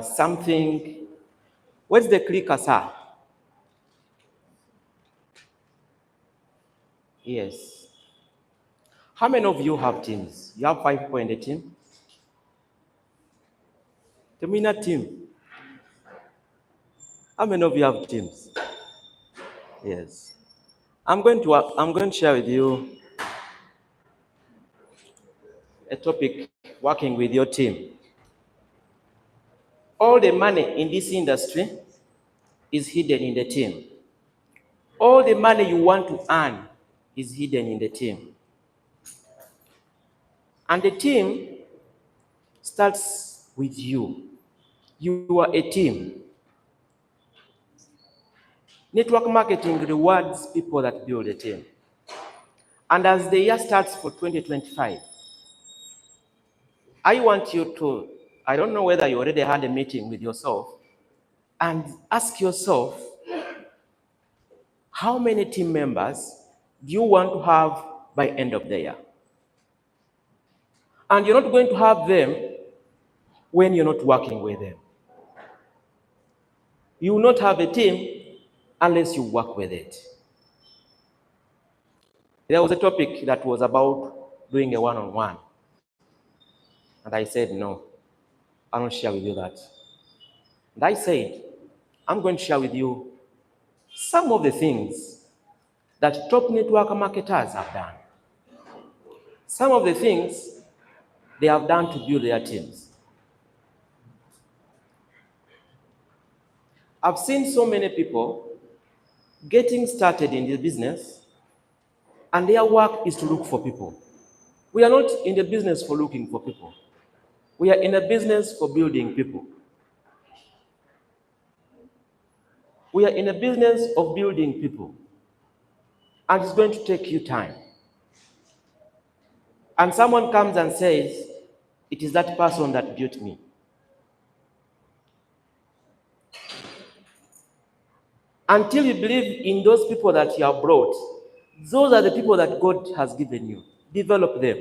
something. Where's the clicker, sir? Yes. How many of you have teams? You have 5 people in the team? The Mina team. How many of you have teams? Yes. I'm going to share with you a topic, working with your team. All the money in this industry is hidden in the team. All the money you want to earn is hidden in the team. And the team starts with you. You are a team. Network marketing rewards people that build a team. And as the year starts for 2025, I want you to, I don't know whether you already had a meeting with yourself, and ask yourself, how many team members do you want to have by end of the year? And you're not going to have them when you're not working with them. You will not have a team unless you work with it. There was a topic that was about doing a one-on-one. And I said, no, I don't share with you that. And I said, I'm going to share with you some of the things that top network marketers have done. Some of the things they have done to build their teams. I've seen so many people getting started in the business, and their work is to look for people. We are not in the business for looking for people. We are in a business for building people. We are in a business of building people. And it's going to take you time. And someone comes and says, it is that person that built me. Until you believe in those people that you have brought, those are the people that God has given you. Develop them.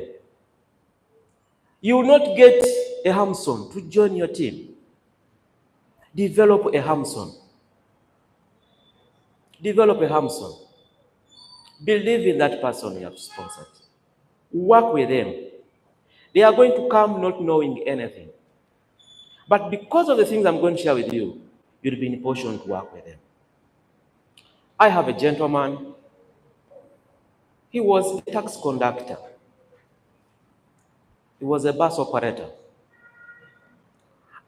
You will not get a Hamson to join your team. Develop a Hamson. Develop a Hamson. Believe in that person you have sponsored. Work with them. They are going to come not knowing anything. But because of the things I'm going to share with you, you'll be in a position to work with them. I have a gentleman. He was a tax conductor. He was a bus operator.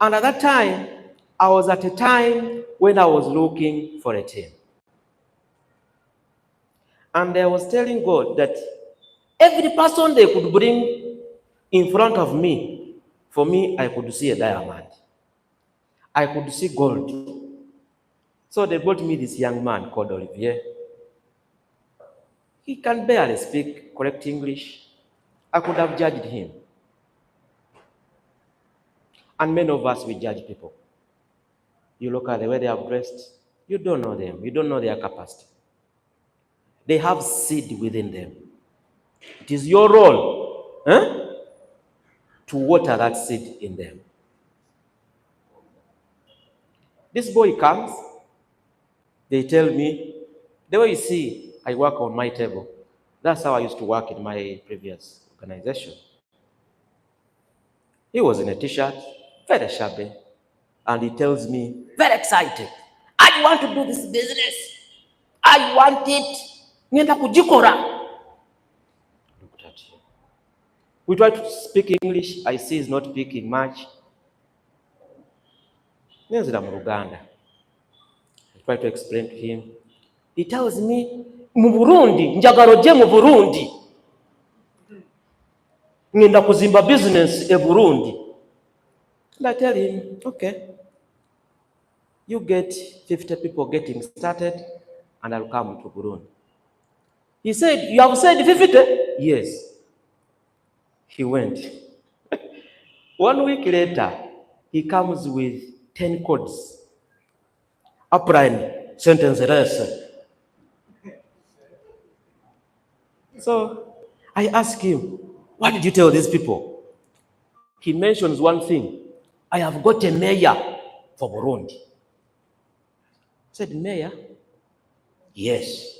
And at that time, I was at a time when I was looking for a team. And I was telling God that every person they could bring in front of me, for me, I could see a diamond. I could see gold. So they brought me this young man called Olivier. He can barely speak correct English. I could have judged him. And many of us, we judge people. You look at the way they are dressed, you don't know them. You don't know their capacity. They have seed within them. It is your role to water that seed in them. This boy comes, they tell me, the way you see, I work on my table. That's how I used to work in my previous organization. He was in a t-shirt, very shabby, and he tells me, very excited, I want to do this business. I want it. Nienda kujikora. Look at you. We try to speak English. I see he's not speaking much. Nenzira mu Luganda. I try to explain to him. He tells me, mu Burundi, njagala je mu Burundi. Ngenda kuzimba business e Burundi. And I tell him, okay, you get 50 people getting started, and I'll come to Burundi. He said, you have said 50? Yes. He went. 1 week later, he comes with 10 codes. Upline, sentence errors. So I asked him, what did you tell these people? He mentions one thing. I have got a mayor for Burundi. I said, mayor? Yes.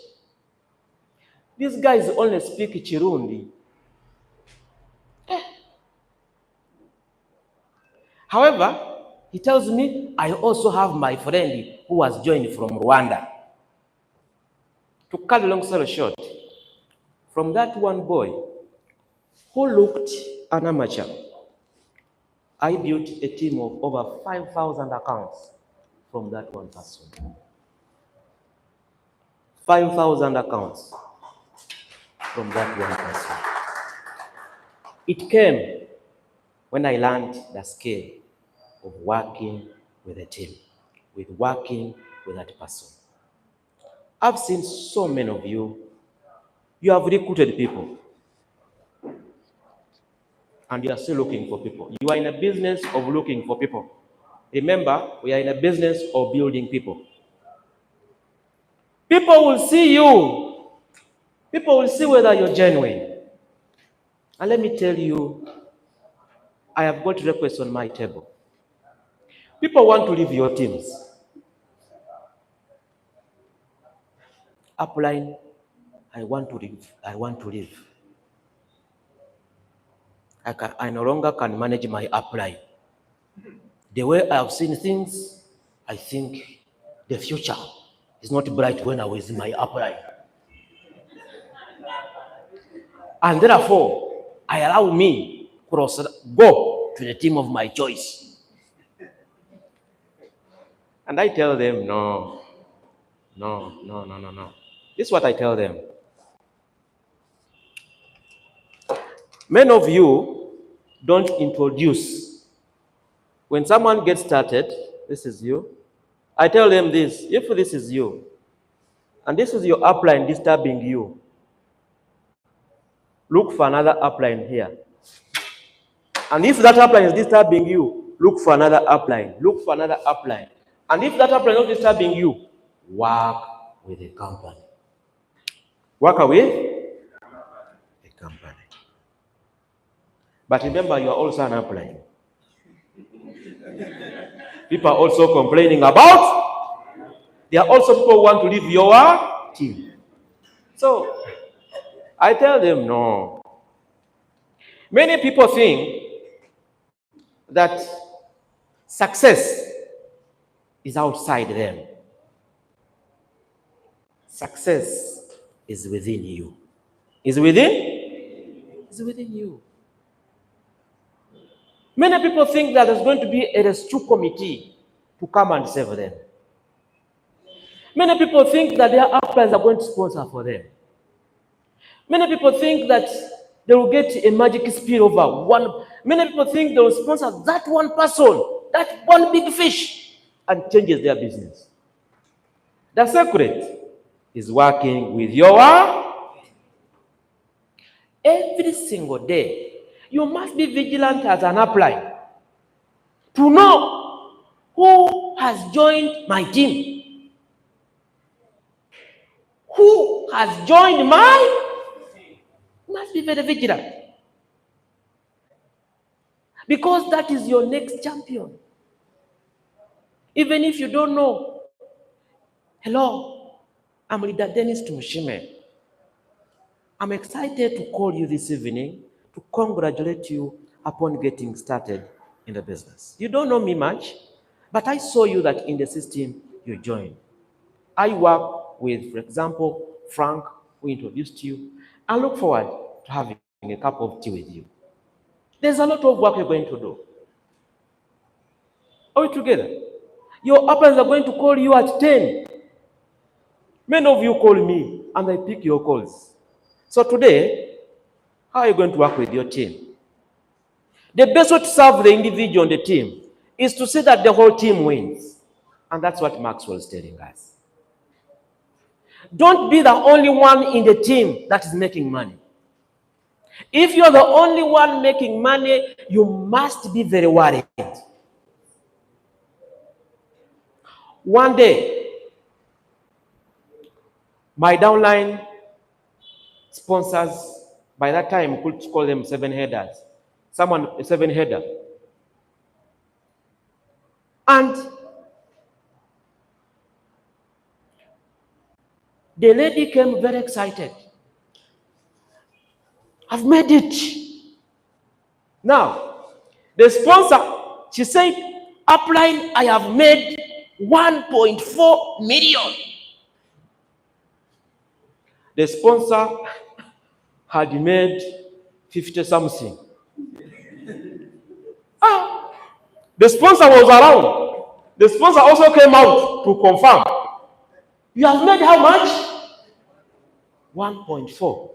These guys only speak Chirundi. However, he tells me, I also have my friend who has joined from Rwanda. To cut a long story short, from that one boy who looked an amateur, I built a team of over 5,000 accounts from that one person. 5,000 accounts from that one person. It came when I learned the skill of working with a team, with working with that person. I've seen so many of you, you have recruited people, and you are still looking for people. You are in a business of looking for people. Remember, we are in a business of building people. People will see you. People will see whether you're genuine. And let me tell you, I have got requests on my table. People want to leave your teams. Upline, I want to leave. I want to leave. I no longer can manage my upline. The way I've seen things, I think the future is not bright when I was in my upline. And therefore, I allow me to go to the team of my choice. And I tell them, no. This is what I tell them. Many of you don't introduce. When someone gets started, this is you. I tell them this, if this is you, and this is your upline disturbing you, look for another upline here. And if that upline is disturbing you, look for another upline. Look for another upline. And if that upline is not disturbing you, work with a company. Work with a company. But remember, you are also an upline. People are also complaining about. There are also people who want to leave your team. So I tell them no. Many people think that success is outside them. Success is within you. Is within? Is within you. Many people think that there's going to be a rescue committee to come and save them. Many people think that their uplines are going to sponsor for them. Many people think that they will get a magic spillover. Many people think they will sponsor that one person, that one big fish, and changes their business. The secret is working with your every single day. You must be vigilant as an upline to know who has joined my team. Who has joined my? You must be very vigilant. Because that is your next champion. Even if you don't know. Hello, I'm Leader Dennis Tumushime. I'm excited to call you this evening to congratulate you upon getting started in the business. You don't know me much, but I saw you that in the system you joined. I work with, for example, Frank, who introduced you. I look forward to having a cup of tea with you. There's a lot of work you're going to do. Are we together? Your uplines are going to call you at 10. Many of you call me and I pick your calls. So today, how are you going to work with your team? The best way to serve the individual on the team is to see that the whole team wins. And that's what Maxwell is telling us. Don't be the only one in the team that is making money. If you're the only one making money, you must be very worried. One day, my downline sponsors, by that time, we could call them 7 headers. A 7 header. And the lady came very excited. I've made it. Now, the sponsor, she said, upline, I have made 1.4 million. The sponsor had made 50 something. The sponsor was around. The sponsor also came out to confirm. You have made how much? 1.4.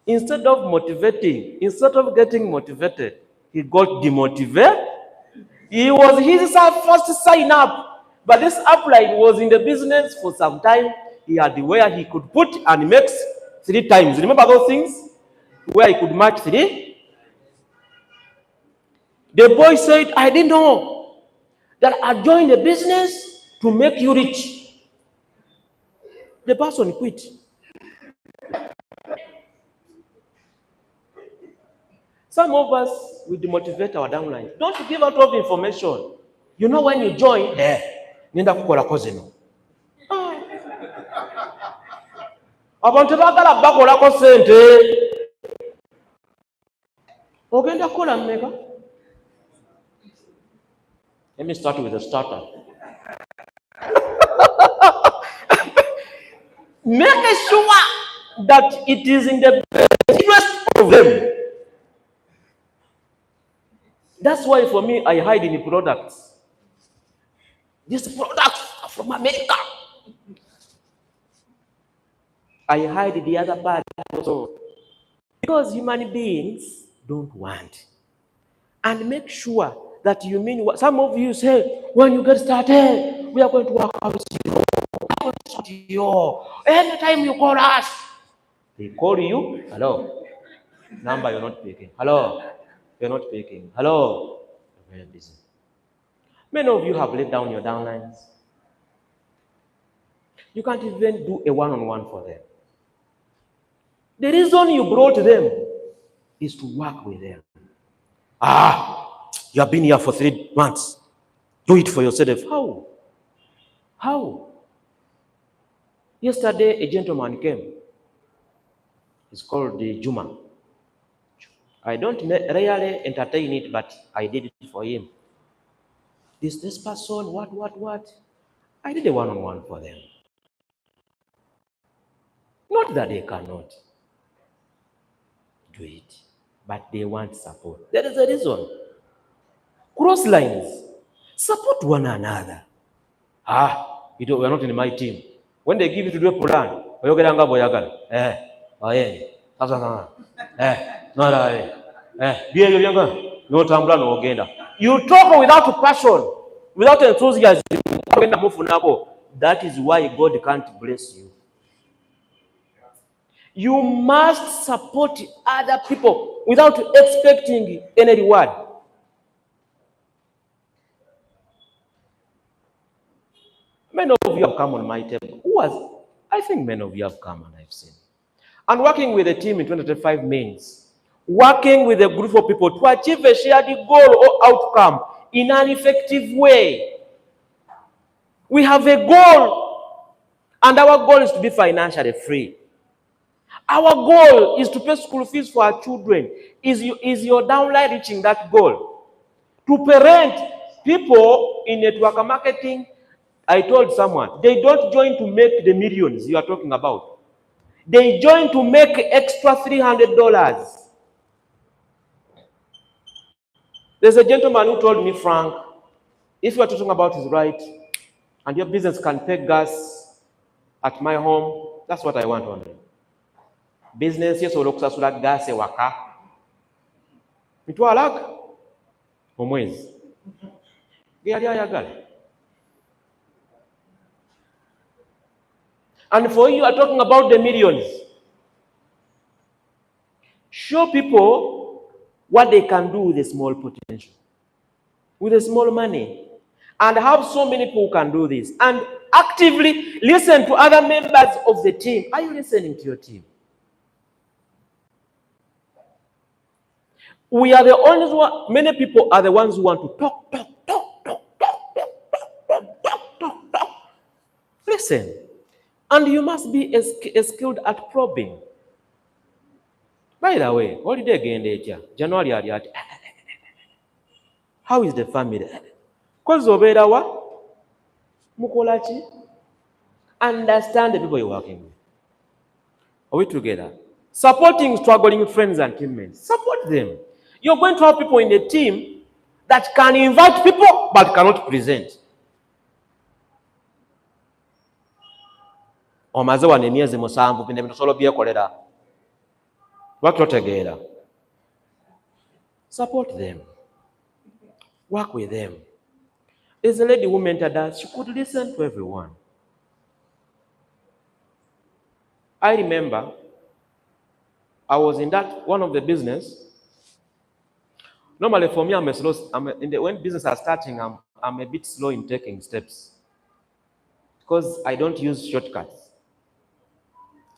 Instead of motivating, instead of getting motivated, he got demotivated. He was his first sign up. But this upline was in the business for some time. He had where he could put and makes 3 times. Remember those things? Where he could match 3? The boy said, I didn't know that I joined the business to make you rich. The person quit. Some of us, we demotivate our downline. Don't give out of information. You know when you join, nenda kukola kozino. Abantu bagala bakolako sente. Ogenda kukola mmeka? Let me start with a starter. Make sure that it is in the best interest of them. That's why for me, I hide in the products. These products are from America. I hide the other part also. Because human beings don't want. And make sure that you mean what some of you say, when you get started, we are going to work out with you. Anytime you call us, they call you, hello. Number you're not picking. Hello. You're not picking. Hello. You're very busy. Many of you have laid down your downlines. You can't even do a one-on-one for them. The reason you brought them is to work with them. You have been here for 3 months. Do it for yourself. How? Yesterday, a gentleman came. It's called the Juma. I don't rarely entertain it, but I did it for him. This person, what? I did a one-on-one for them. Not that they cannot do it, but they want support. There is a reason. Cross lines. Support one another. We are not in my team. When they give you to do a plan, you talk without passion, without enthusiasm. That is why God can't bless you. You must support other people without expecting any reward. Many of you have come on my table. I think many of you have come and I've seen. And working with a team in 2025 means working with a group of people to achieve a shared goal or outcome in an effective way. We have a goal, and our goal is to be financially free. Our goal is to pay school fees for our children. Is your downline reaching that goal? To parent people in network marketing, I told someone, they don't join to make the millions you are talking about. They join to make extra $300. There's a gentleman who told me, Frank, if you are talking about his right, and your business can pay gas at my home, that's what I want only. Business, yes, olokusasula gas ewaka. Mitwalak omwezi. Geyali ayagala. And for you are talking about the millions. Show people what they can do with a small potential, with a small money, and have so many people who can do this. And actively listen to other members of the team. Are you listening to your team? We are the only one, many people are the ones who want to talk. Listen. And you must be skilled at probing. By the way, holiday again, January, how is the family? Because Oberawa, Mukolachi, understand the people you're working with. Are we together? Supporting struggling friends and teammates. Support them. You're going to have people in the team that can invite people but cannot present. Omaze wano emyezi musanvu bino ebintu byekolera. Bakyotegeera. Support them. Work with them. There's a lady who mentored us. She could listen to everyone. I remember I was in that one of the business. Normally for me, when business are starting, I'm a bit slow in taking steps because I don't use shortcuts.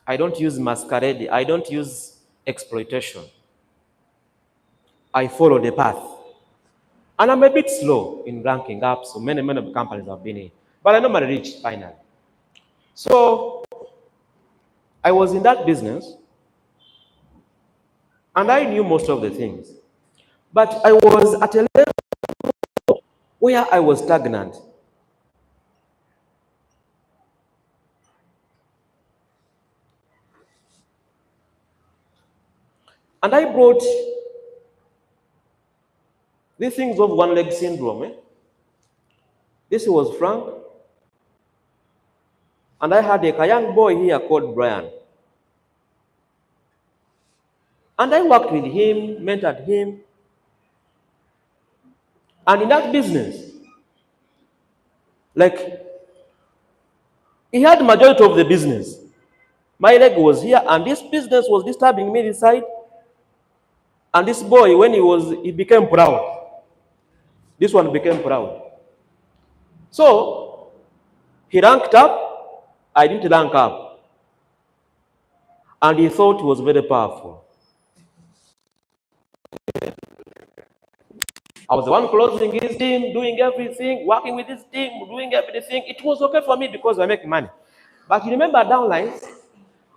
I don't use masquerade. I don't use exploitation. I follow the path. And I'm a bit slow in ranking up, so many companies have been in. But I normally reach finally. So I was in that business, and I knew most of the things. But I was at a level where I was stagnant. And I brought these things of one-leg syndrome. This was Frank. And I had a young boy here called Brian. And I worked with him, mentored him. And in that business, like, he had the majority of the business. My leg was here, and this business was disturbing me this side. And this boy, when he became proud. This one became proud. So, he ranked up, I didn't rank up. And he thought he was very powerful. I was the one closing his team, doing everything, working with his team, doing everything. It was okay for me because I make money. But you remember downlines,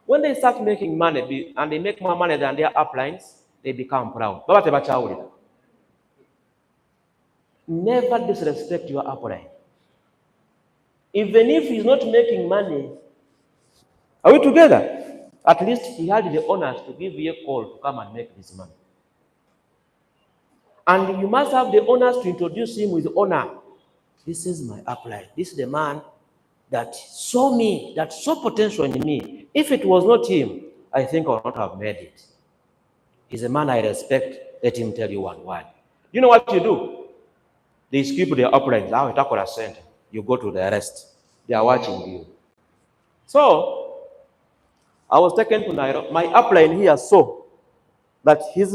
when they start making money and they make more money than their uplines, they become proud. Never disrespect your upline. Even if he's not making money, are we together? At least he had the honor to give you a call to come and make this money. And you must have the honor to introduce him with honor. This is my upline. This is the man that saw me, that saw potential in me. If it was not him, I think I would not have made it. He's a man I respect. Let him tell you one word. You know what you do? They skip their uplines. You go to the rest. They are watching you. So, I was taken to Nairobi. My upline here saw that her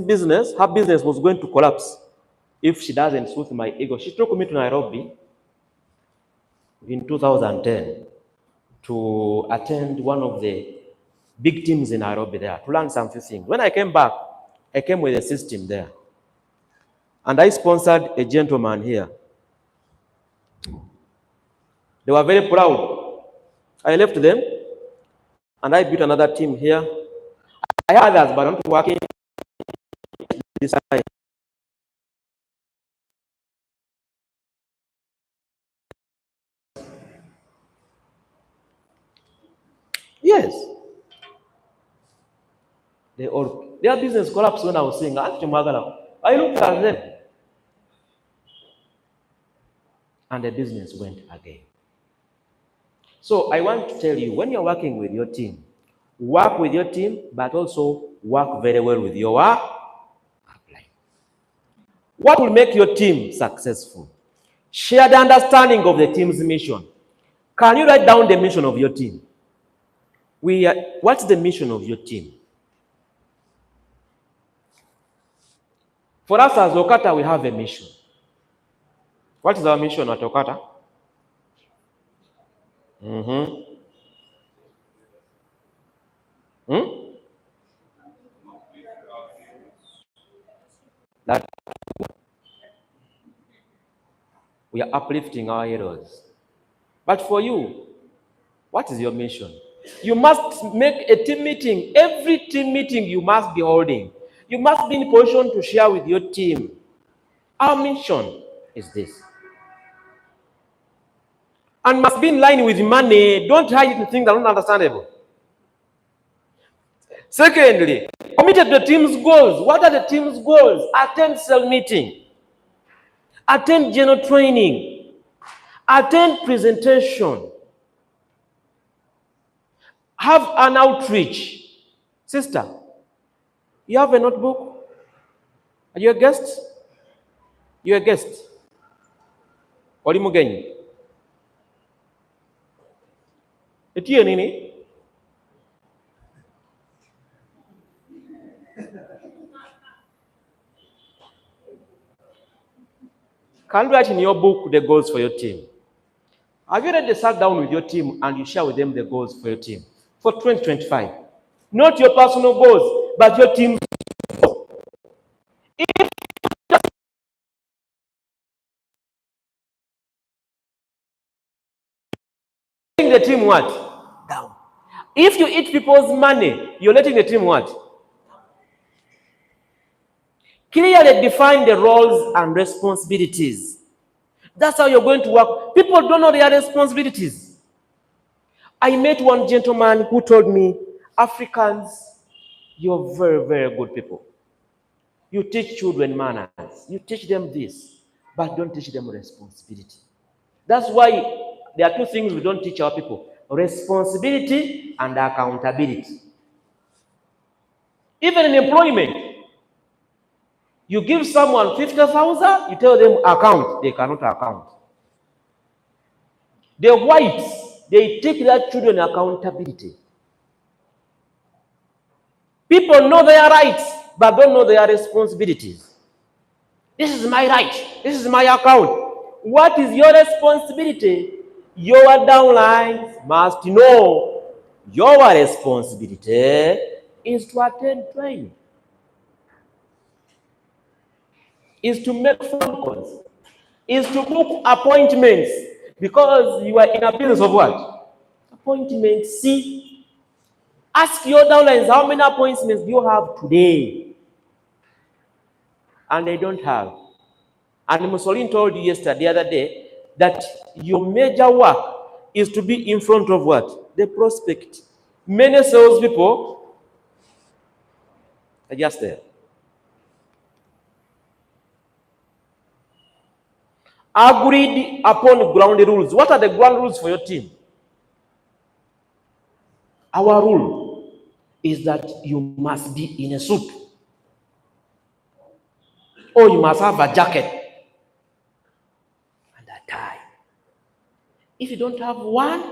business was going to collapse if she doesn't soothe my ego. She took me to Nairobi in 2010 to attend one of the big teams in Nairobi there to learn some few things. When I came back, I came with a system there. And I sponsored a gentleman here. They were very proud. I left them and I built another team here. I had others, but I'm not working this side. Yes. Their business collapsed when I was saying, I looked at them. And the business went again. So I want to tell you, when you're working with your team, work with your team, but also work very well with your upline. What will make your team successful? Share the understanding of the team's mission. Can you write down the mission of your team? What's the mission of your team? For us as OQATA, we have a mission. What is our mission at OQATA? That we are uplifting our heroes. But for you, What is your mission? You must make a team meeting. Every team meeting you must be holding. You must be in a position to share with your team. Our mission is this. And must be in line with money. Don't try to think that are not understandable. Secondly, committed to the team's goals. What are the team's goals? Attend cell meeting. Attend general training. Attend presentation. Have an outreach. Sister, you have a notebook? Are you a guest? You're a guest. Oli mugenyi. Etiye nini? Can you write in your book the goals for your team? Have you already sat down with your team and you share with them the goals for your team for 2025? Not your personal goals, but your team's goals. If you're letting the team what? Down. If you eat people's money, you're letting the team what? Clearly define the roles and responsibilities. That's how you're going to work. People don't know their responsibilities. I met one gentleman who told me, Africans, you're very, very good people. You teach children manners. You teach them this, but don't teach them responsibility. That's why there are two things we don't teach our people: responsibility and accountability. Even in employment, you give someone 50,000, you tell them account, they cannot account. The whites, they take their children accountability. People know their rights, but don't know their responsibilities. This is my right. This is my account. What is your responsibility? Your downlines must know your responsibility is to attend training, is to make phone calls, is to book appointments, because you are in a business of what? Appointments. See, ask your downlines, how many appointments do you have today? And they don't have. And Mussolini told you yesterday, the other day, that your major work is to be in front of what? The prospect. Many salespeople are just there. Agreed upon ground rules. What are the ground rules for your team? Our rule is that you must be in a suit, or you must have a jacket and a tie. If you don't have one,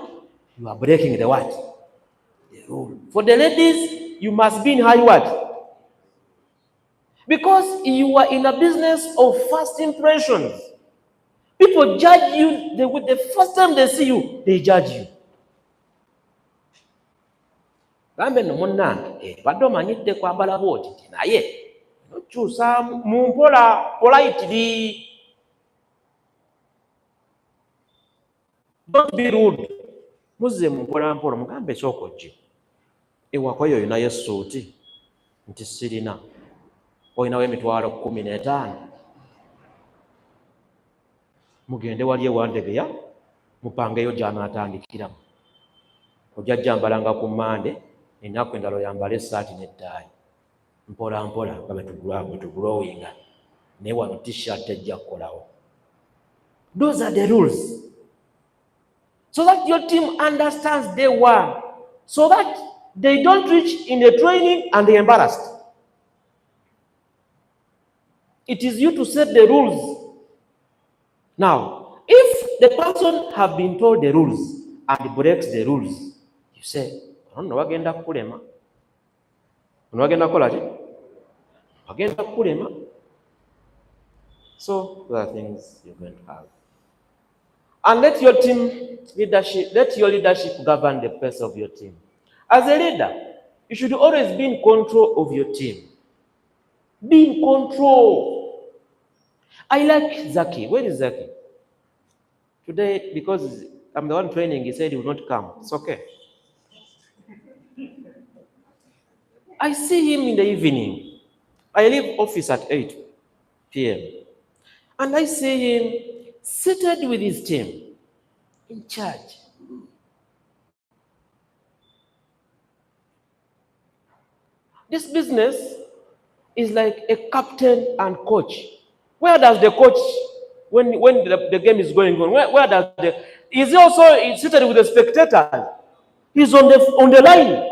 you are breaking the what? The rule. For the ladies, you must be in high what? Because you are in a business of first impressions. People judge you the first time they see you, they judge you. Gambe no munnange badde omanyidde kwambala bwoti naye nokyusa mu mpola politely. Don't be rude. Muzze mu mpola mpola mugambe ekyokojje ewako eyo olinayo essuuti nti sirina, olinawo emitwalo 15, mugende wali ewandegeya mupangeyo gy'anaatandikiramu. Ojjajja mbalanga ku Mande, ennaku endala oyambala essaati n'ettaayi, mpola mpola nga bwe tugulowinga, naye wano t-shirt ejja kukolawo. Those are the rules, so that your team understands day one, so that they don't reach in the training and they're embarrassed. It is you to set the rules. Now, if the person have been told the rules and breaks the rules, you say, no wagenda kukulema. No wagenda kukola ki? Wagenda kukulema. So, there are things you're going to have. And let your leadership govern the pace of your team. As a leader, you should always be in control of your team. Be in control. I like Zaki. Where is Zaki? Today, because I'm the one training. He said he will not come. It's okay. I see him in the evening. I leave office at 8 p.m. And I see him seated with his team in charge. This business is like a captain and coach. Where does the coach, when the game is going on, where does is he also seated with the spectator? He's on the line.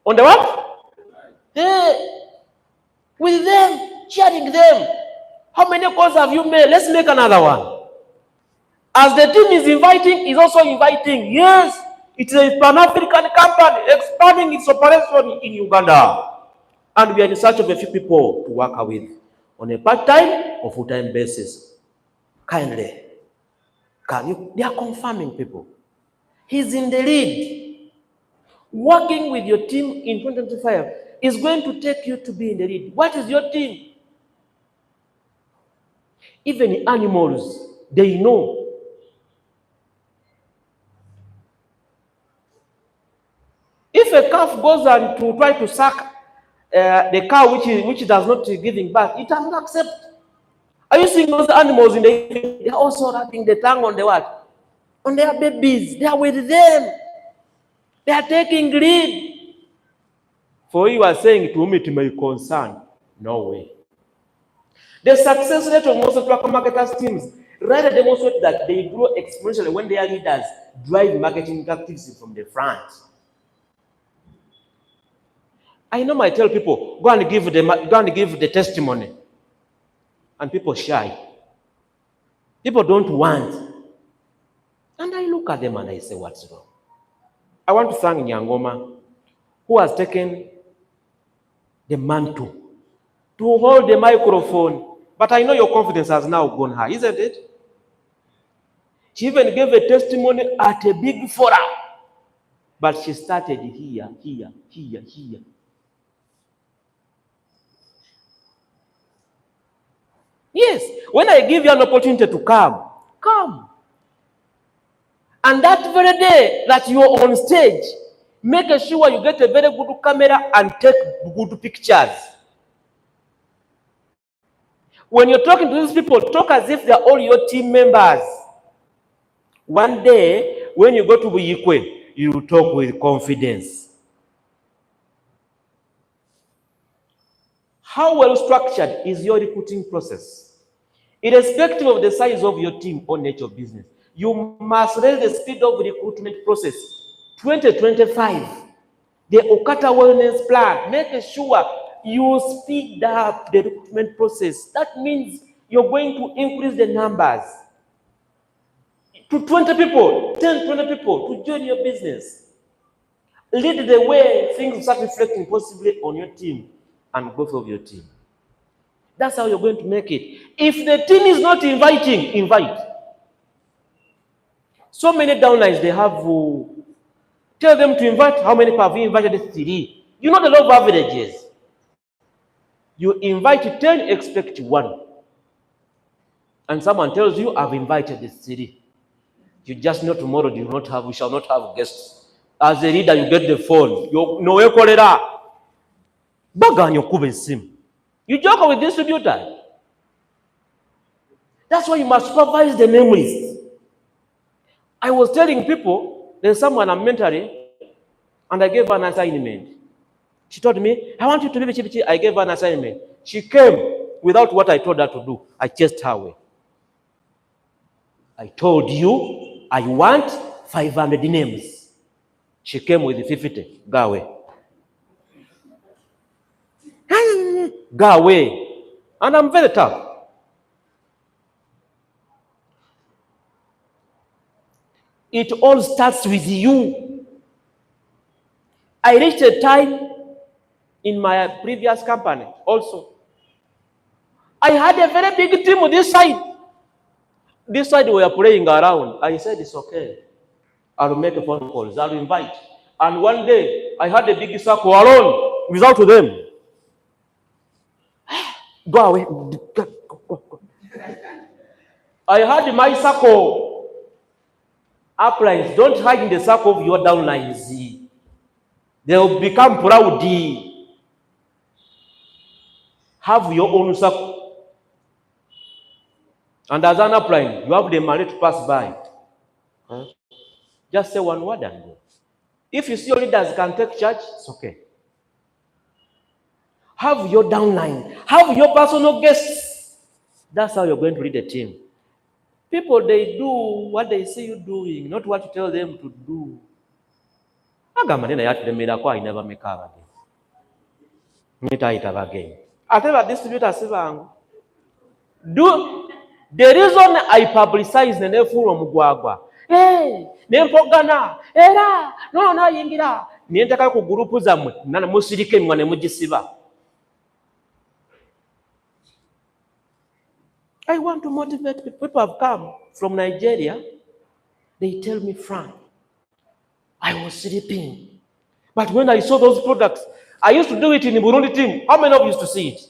On the what? There, with them, cheering them. How many calls have you made? Let's make another one. As the team is inviting, he's also inviting. Yes, it's a Pan-African company expanding its operation in Uganda. And we are in search of a few people to work with on a part-time or full-time basis. Kindly, can you? They are confirming people. He's in the lead. Working with your team in 2025 is going to take you to be in the lead. What is your team? Even animals, they know. If a calf goes and to try to suck the cow which does not giving birth, it does not accept. Are you seeing those animals in the? They are also wrapping the tongue on the what? On their babies. They are with them. They are taking lead. For you are saying to whom it may concern, no way. The success rate of most network marketers teams rather demonstrate that they grow exponentially when their leaders drive marketing activities from the front. I know I tell people, go and give the testimony. And people shy. People don't want. And I look at them and I say, what's wrong? I want to thank Nyangoma, who has taken the mantle to hold the microphone. But I know your confidence has now gone high, isn't it? She even gave a testimony at a big forum. But she started here. Yes, when I give you an opportunity to come. And that very day that you are on stage, make sure you get a very good camera and take good pictures. When you're talking to these people, talk as if they're all your team members. One day, when you go to Buyikwe, you will talk with confidence. How well structured is your recruiting process? Irrespective of the size of your team or nature of business, you must raise the speed of recruitment process. 2025, the OQATA Wellness Plan, make sure you speed up the recruitment process. That means you're going to increase the numbers to 20 people, 10, 20 people to join your business. Lead the way, things start reflecting positively on your team and growth of your team. That's how you're going to make it. If the team is not inviting, invite. So many downlines, they have, tell them to invite. How many have you invited? 3. You know the law of averages. You invite 10, expect 1. And someone tells you, I've invited 3. You just know tomorrow we shall not have guests. As a leader, you get the phone. You joke with distributor. That's why you must supervise the name list. I was telling people, there's someone I'm mentoring, and I gave her an assignment. She told me, I want you to be Chibichi. I gave her an assignment. She came without what I told her to do. I chased her away. I told you, I want 500 names. She came with 50. Go away. Go away. And I'm very tough. It all starts with you. I reached a time in my previous company also. I had a very big team on this side. This side we were playing around. I said, it's okay. I'll make a phone calls. I'll invite. And one day, I had a big circle alone without them. Go away. Go. I had my circle. Uplines, don't hide in the circle of your downlines. They'll become proud. Have your own circle. And as an upline, you have the money to pass by. Huh? Just say one word and go. If you see your leaders can take charge, it's okay. Have your downline. Have your personal guests. That's how you're going to lead a team. People, they do what they see you doing, not what you tell them to do. Agamanena yatulemera ko ayina bameka abage. Mitayita again. Ate ba distributor sibangu. The reason I publicize the nefulo mugwagwa. Hey, nempogana. Era, no yingira. Nientaka ku group zammwe nana musirike mwa ne mugisiba. I want to motivate people. People have come from Nigeria. They tell me, Frank, I was sleeping. But when I saw those products, I used to do it in the Burundi team. How many of you used to see it?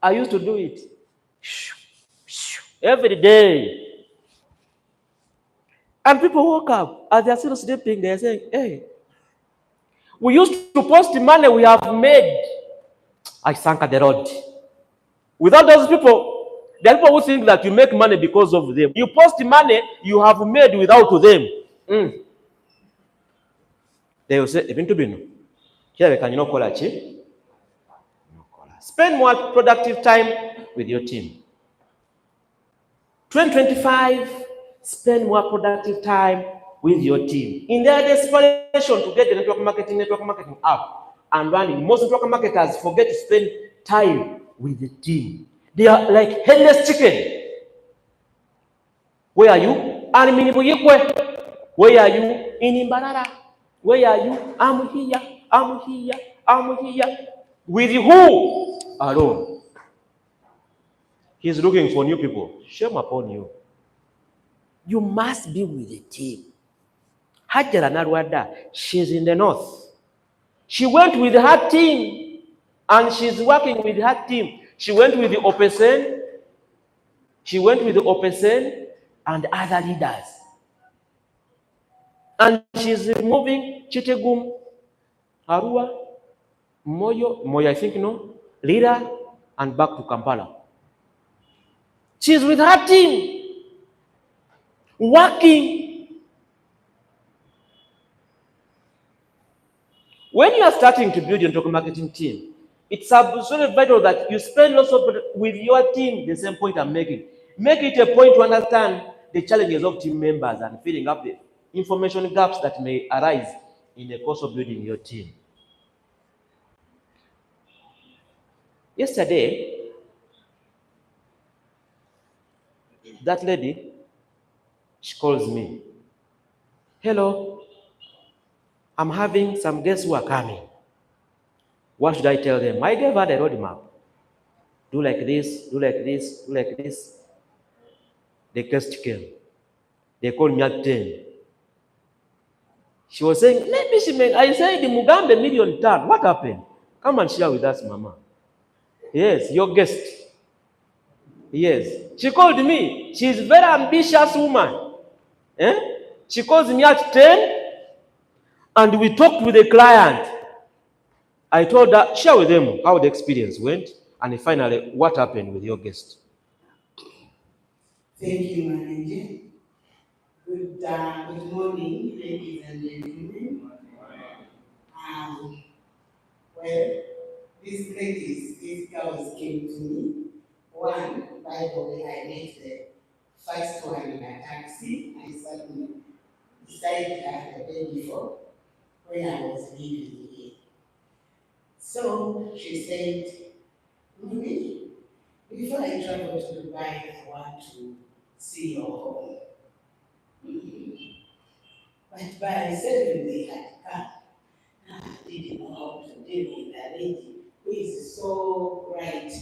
I used to do it every day. And people woke up, as they are still sleeping, they are saying, hey, we used to post the money we have made. I sank at the road. Without those people, there are people who think that you make money because of them. You post the money you have made without them. They will say, spend more productive time with your team. 2025, spend more productive time with your team. In their desperation to get the network marketing up and running, most network marketers forget to spend time with the team. They are like headless chicken. Where are you? Where are you? In Imbarara. Where are you? I'm here. I'm here. I'm here. With who? Alone. He's looking for new people. Shame upon you. You must be with the team. Hajara Narwada, she's in the north. She went with her team and she's working with her team. She went with the OPSN. She went with the OPSN and other leaders. And she's moving Chitegum, Arua, Moyo, I think, no, Lira, and back to Kampala. She's with her team, working. When you are starting to build your network marketing team, it's absolutely vital that you spend lots of with your team. The same point I'm making. Make it a point to understand the challenges of team members and filling up the information gaps that may arise in the course of building your team. Yesterday, that lady, she calls me. Hello, I'm having some guests who are coming. What should I tell them? I gave her the roadmap. Do like this, do like this, do like this. The guest came. They called me at 10. She was saying, maybe she may. I said, the Mugambe million ton. What happened? Come and share with us, Mama. Yes, your guest. Yes. She called me. She's a very ambitious woman. She calls me at 10 and we talked with the client. I told her, share with them how the experience went and finally what happened with your guest. Thank you, Manager. Good morning, ladies and gentlemen. Well, these girls came to me. One, by the way, I met the first one in a taxi. I sat beside her the day before when I was leaving here. So she said, Mommy, before I travel to Dubai, I want to see your home. But by 7 they had come. I didn't know how to deal with a lady who is so bright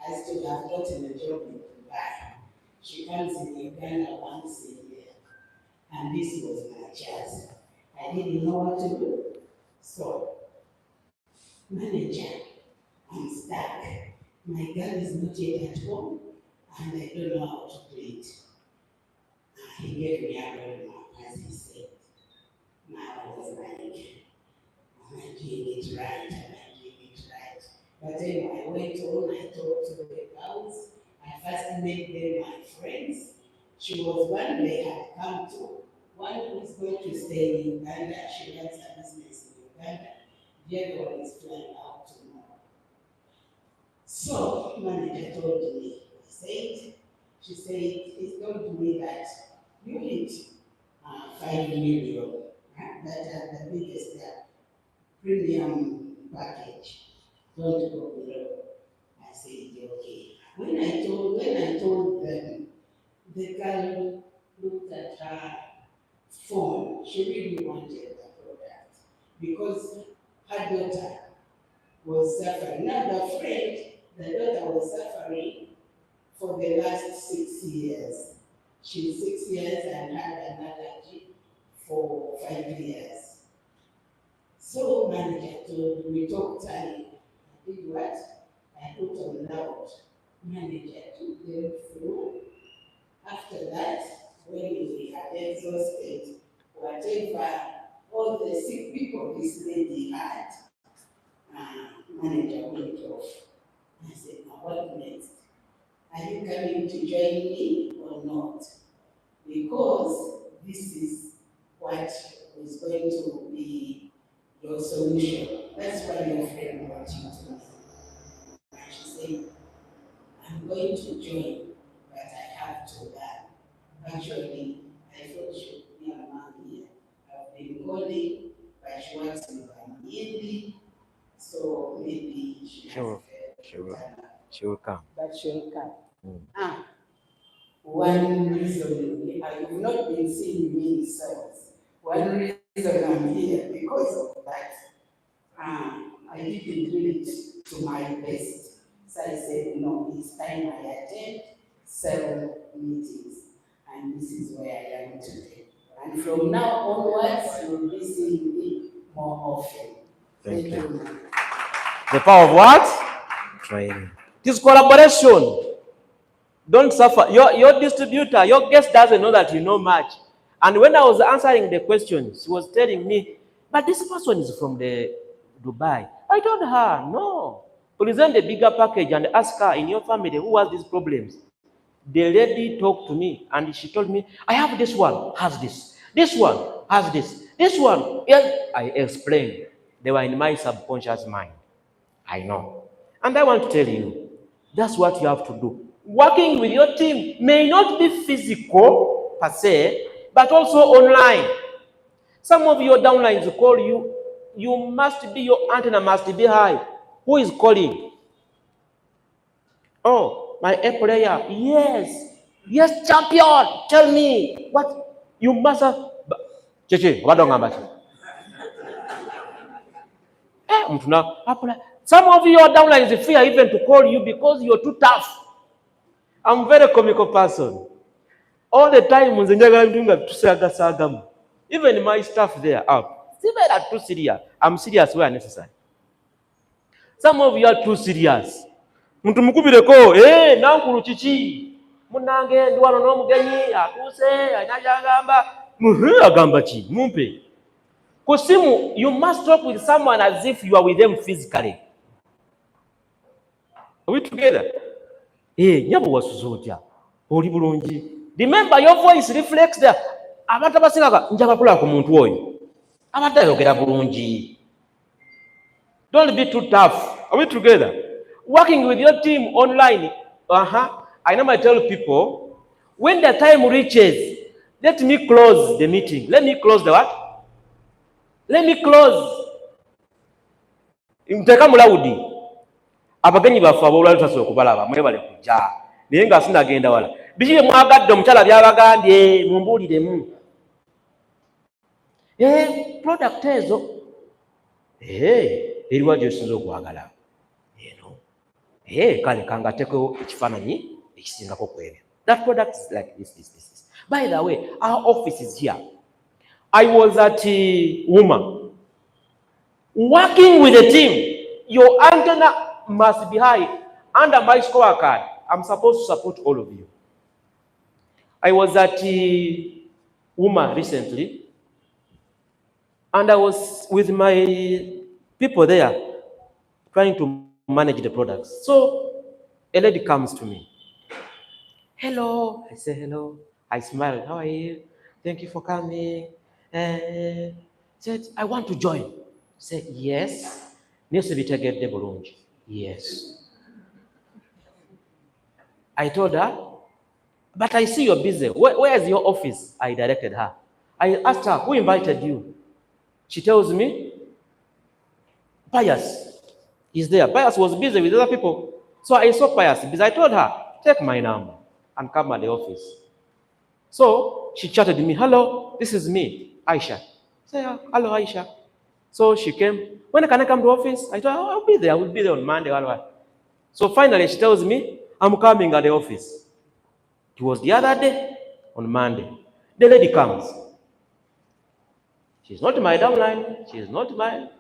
as to have gotten a job in Dubai. She comes in Uganda once a year. And this was my chance. I didn't know what to do. So, manager, I'm stuck. My girl is not yet at home, and I don't know how to do it. He gave me a roadmap, as But anyway, I went on, I talked to the girls. I first made them my friends. She was one they had come to. One who is going to stay in Uganda. She runs a business in Uganda. The other one is flying out tomorrow. So, manager told me, she said, he told me that you hit 5 million, that are the biggest premium package. Don't go below. I said, okay. When I told them, the girl looked at her phone. She really wanted the product because her daughter was suffering. Now the daughter was suffering for the last 6 years. She's 6 years and had an allergy for 5 years. So manager told me, talked I did what? I put on loud. Manager took them through. After that, when we had exhausted whatever all the sick people this lady had, manager went off. I said, now what next? Are you coming to join me or not? Because this is what is going to be your solution. That's why your friend brought you to me. And she said, I'm going to join, but I have to learn. Actually, I thought she would be a man here. I've been calling, but she works with an ED, so maybe she Sure. She will come. But she'll come. One reason, I've not been seeing me in sales. One reason I'm here because of that. I didn't do it to my best. So I said, no, it's time I attend sales meetings. And this is where I am today. And from now onwards, you'll be seeing me more often. Thank you. The power of what? Training. It is collaboration. Don't suffer. Your distributor, your guest doesn't know that you know much. And when I was answering the questions, she was telling me, but this person is from the Dubai. I told her, no. Present a bigger package and ask her in your family who has these problems. The lady talked to me and she told me, I have this one, has this. This one has this. This one, yes. I explained. They were in my subconscious mind. I know. And I want to tell you, that's what you have to do. Working with your team may not be physical per se, but also online. Some of your downlines call you. Your antenna must be high. Who is calling? Oh, my A player. Yes. Yes, champion. Tell me. What? You must have. Cheche, what don't I Some of your downlines fear even to call you because you're too tough. I'm a very comical person. All the time, even my staff there are too serious. I'm serious where necessary. Some of you are too serious. Muntu mukubireko, nankulu chichi. Munange ndwano no mugenyi akuse anyajagamba. Agamba chi, mumpe. Kusimu, you must talk with someone as if you are with them physically. Are we together? Nyabo wasuzotya. Oli bulungi. Remember, your voice reflects the abantu abasinga njaga kula ku muntu oyo. Abantu ayogera bulungi. Don't be too tough. Are we together? Working with your team online. I normally tell people, when the time reaches, let me close the meeting. Let me close the what? Let me close. Mteka mulawudi. Abagenyi bafa bolwali taso okubalaba mwebale kujja. Naye nga sinagenda wala. Bijibe mwagadde omukyala byabagambye mumbuuliremu. Product ezo. Eriwa gy'osinza okwagala. Kale kangateko ekifaananyi ekisingako ku ebyo. That product is like this. By the way, our office is here. I was at WUMA. Working with a team, your antenna must be high. Under my scorecard, I'm supposed to support all of you. I was at WUMA recently, and I was with my people there trying to manage the products. So a lady comes to me. Hello. I say hello. I smile. How are you? Thank you for coming. Said, I want to join. Said, yes. Needs to be taken the Burundi. Yes. I told her, but I see you're busy. Where is your office? I directed her. I asked her, who invited you? She tells me, Pius is there. Pius was busy with other people. So I saw Pius because I told her, take my number and come at the office. So she chatted me, hello, this is me, Aisha. I said, hello, Aisha. So she came. When can I come to office? I told her, I'll be there. I will be there on Monday. So finally she tells me, I'm coming at the office. It was the other day, on Monday. The lady comes. She's not my downline. She's not mine.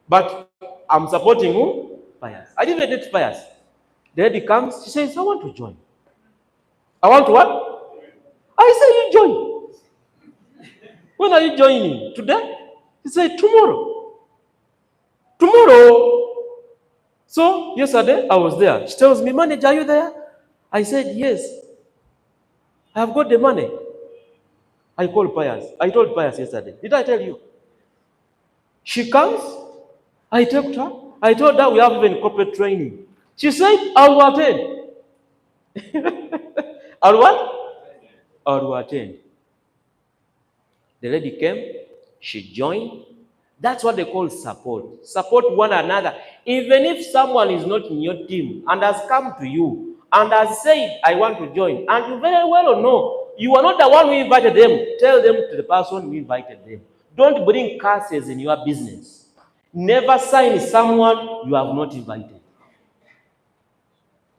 But I'm supporting who? Pius. I didn't date Pius. The lady comes. She says, I want to join. I want to what? I say, you join. When are you joining? Today? He said, tomorrow. Tomorrow. So yesterday, I was there. She tells me, manager, are you there? I said, yes. I have got the money. I called Pius. I told Pius yesterday. Did I tell you? She comes. I talked to her. I told her we have even corporate training. She said, I will attend. I will what? I will attend. The lady came. She joined. That's what they call support. Support one another. Even if someone is not in your team and has come to you and has said, I want to join, and you very well know you are not the one who invited them, tell them to the person who invited them. Don't bring curses in your business. Never sign someone you have not invited.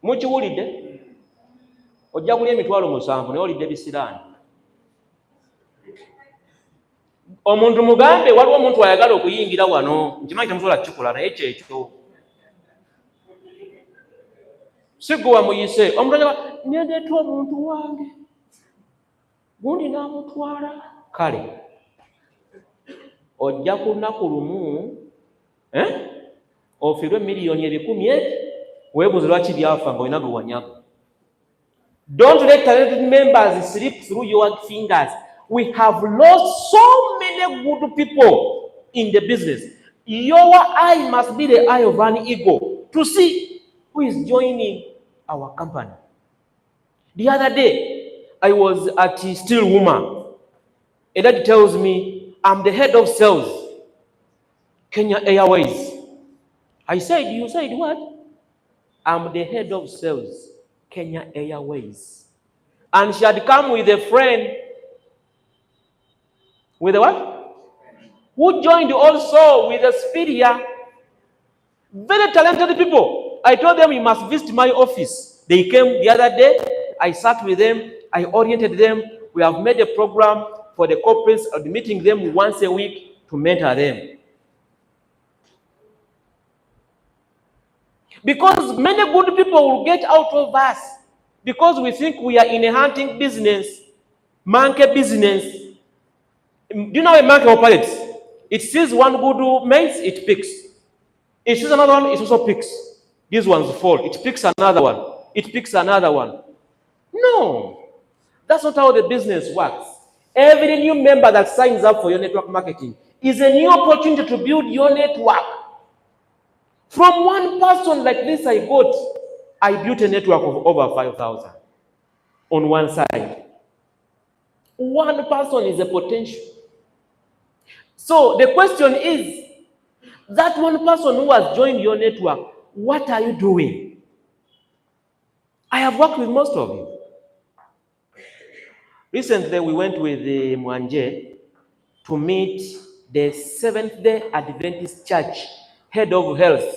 Mukiwulidde? Ojja kulya emitwalo 7 naye olidde bisiraani. Omuntu mugambe waliwo omuntu ayagala okuyingira wano, nkimanyi temusobola kukikola naye kyekyo. Si gwe wamuyise, omuntu agamba nyendeeta omuntu wange, gundi n'amutwala. Kale ojja ku lunaku lumu ofiirwe miliyoni 100,000 weebuuze lwaki byafa nga olina gwe wanyaga. Don't let talented members slip through your fingers. We have lost so many good people in the business. Your eye must be the eye of an eagle to see who is joining our company. The other day, I was at Steel Woman. A lady tells me, I'm the head of sales, Kenya Airways. I said, you said what? I'm the head of sales, Kenya Airways. And she had come with a friend. With a what? Who joined also with a Spiria. Very talented people. I told them, you must visit my office. They came the other day. I sat with them. I oriented them. We have made a program for the corporates. I'll be meeting them once a week to mentor them. Because many good people will get out of us because we think we are in a hunting business, monkey business. Do you know how a monkey operates? It sees one good mate, it picks. It sees another one, it also picks. These ones fall. It picks another one. It picks another one. No, that's not how the business works. Every new member that signs up for your network marketing is a new opportunity to build your network. From one person like this I built a network of over 5,000 on one side. One person is a potential. So the question is, that one person who has joined your network, what are you doing? I have worked with most of you. Recently, we went with the Mwanje to meet the Seventh-day Adventist Church head of health.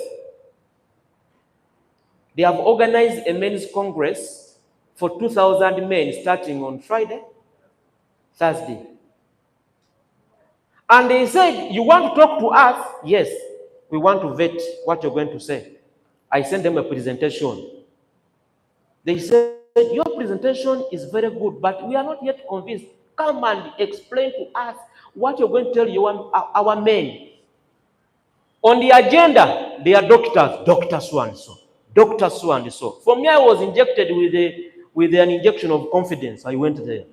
They have organized a men's congress for 2,000 men starting on Friday, Thursday. And they said, you want to talk to us? Yes, we want to vet what you're going to say. I sent them a presentation. They said, your presentation is very good, but we are not yet convinced. Come and explain to us what you're going to tell our men. On the agenda, they are doctors, Dr. So and so, Dr. So and so. For me, I was injected with an injection of confidence. I went there.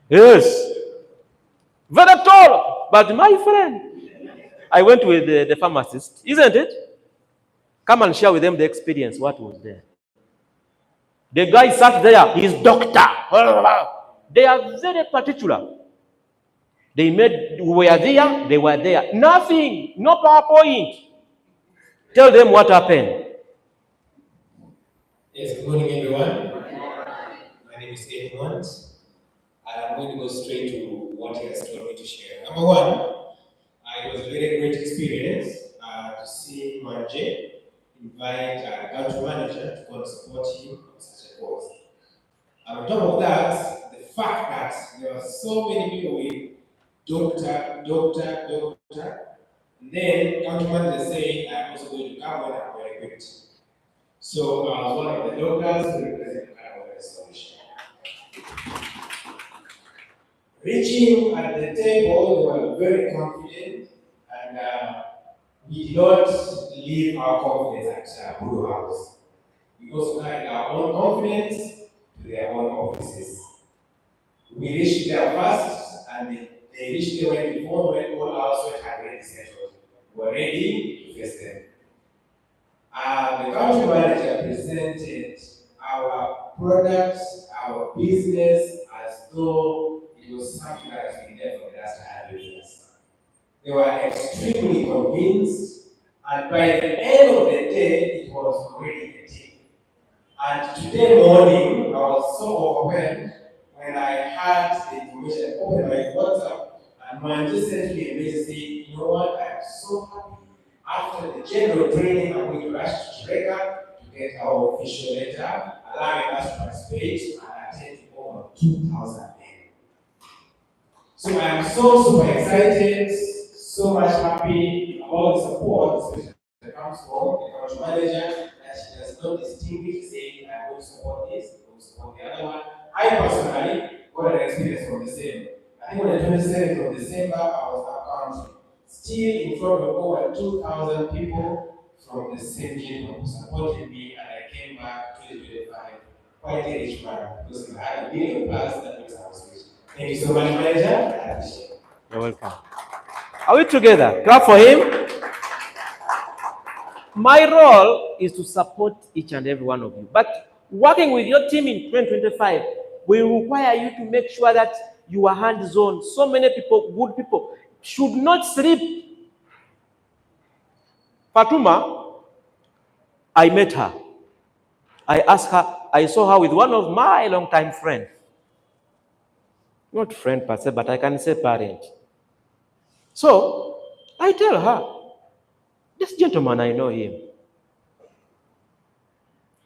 Yes, very tall. But my friend, I went with the pharmacist, isn't it? Come and share with them the experience, what was there. The guy sat there, he's doctor. They are very particular. We were there, they were there. Nothing, no PowerPoint. Tell them what happened. Yes, good morning, everyone. My name is Edmund, and I'm going to go straight to what he has told me to share. Number one, it was a very great experience to see Manje invite our country manager to go and support him on such a cause. And on top of that, the fact that there were so many people with doctor, and then country manager saying, I'm also going to come when I'm well equipped. So I was one of the doctors who represent OQATA Wellness Solutions. Reaching at the table, we were very confident, and we did not leave our confidence at Blue House, because we had our own confidence to their own offices. We reached there first, and they reached there when before when all our sweat had already settled. We were ready to face them. The country manager presented our products, our business, as though it was something that has been there for the last 100 years. They were extremely convinced, and by the end of the day, it was already a team. And today morning, I was so overwhelmed when I had the information, opened my WhatsApp, and Manje sent me a message saying, you know what, I am so happy. After the general training, I'm going to rush to Trega to get our official letter, allowing us to participate and attend to over 2,000 men. So I am so super excited, so much happy about the support, especially that comes from the country manager, that she does not distinguish, saying, I'm going to support this, I'm going to support the other one. I personally got an experience from the same. I think on the 27th of December, I was at country, still in front of over 2,000 people from the same gym who supported me, and I came back 2025 quite a rich man, because I had $1 million plus that means I was rich. Thank you so much, manager. I appreciate it. You're welcome. Are we together? Clap for him. My role is to support each and every one of you. But working with your team in 2025 will require you to make sure that you are hands-on. So many people, good people, should not sleep. Fatuma, I met her. I asked her, I saw her with one of my long-time friends. Not friend per se, but I can say parent. So, I tell her, this gentleman, I know him.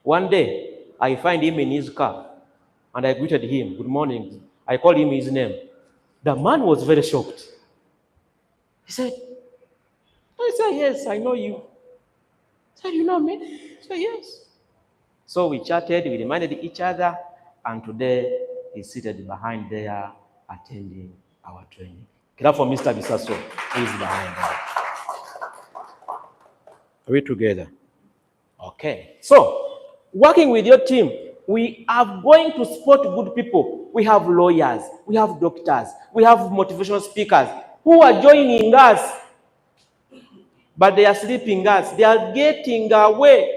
One day, I find him in his car, and I greeted him, good morning. I called him his name. The man was very shocked. He said, I said, yes, I know you. I said, you know me? I said, yes. So we chatted, we reminded each other, and today he's seated behind there attending our training. Clap for Mr. Bisaso, who is behind there. Are we together? Okay. So, working with your team, we are going to support good people. We have lawyers, we have doctors, we have motivational speakers who are joining us, but they are sleeping us. They are getting away.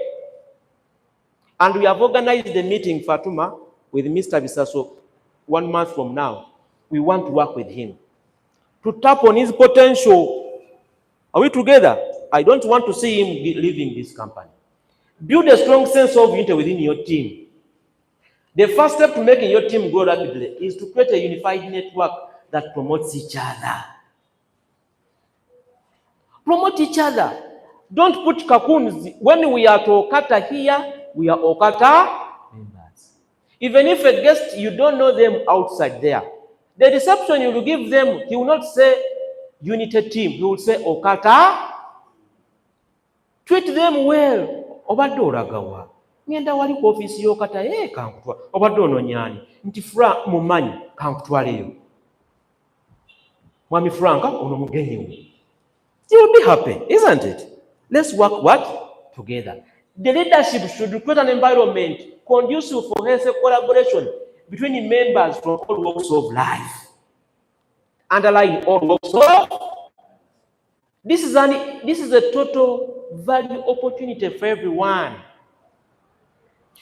And we have organized the meeting, Fatuma, with Mr. Bisaso 1 month from now. We want to work with him to tap on his potential. Are we together? I don't want to see him leaving this company. Build a strong sense of unity within your team. The first step to making your team grow rapidly is to create a unified network that promotes each other. Promote each other. Don't put cocoons. When we are to OQATA here, we are OQATA members. Even if a guest, you don't know them outside there, the reception you will give them, he will not say Unity team, he will say OQATA. Treat them well. Obadde olagawa. Ngenda wali ku office y'OQATA, kankutwa. Obadde ononyani. Nti fra mumanyi, kankutwaleyo. Mwami Franka, ono mugenyi we. You will be happy, isn't it? Let's work what? Together. The leadership should create an environment conducive for healthy collaboration between members from all walks of life. Underline all walks of. This is a total value opportunity for everyone.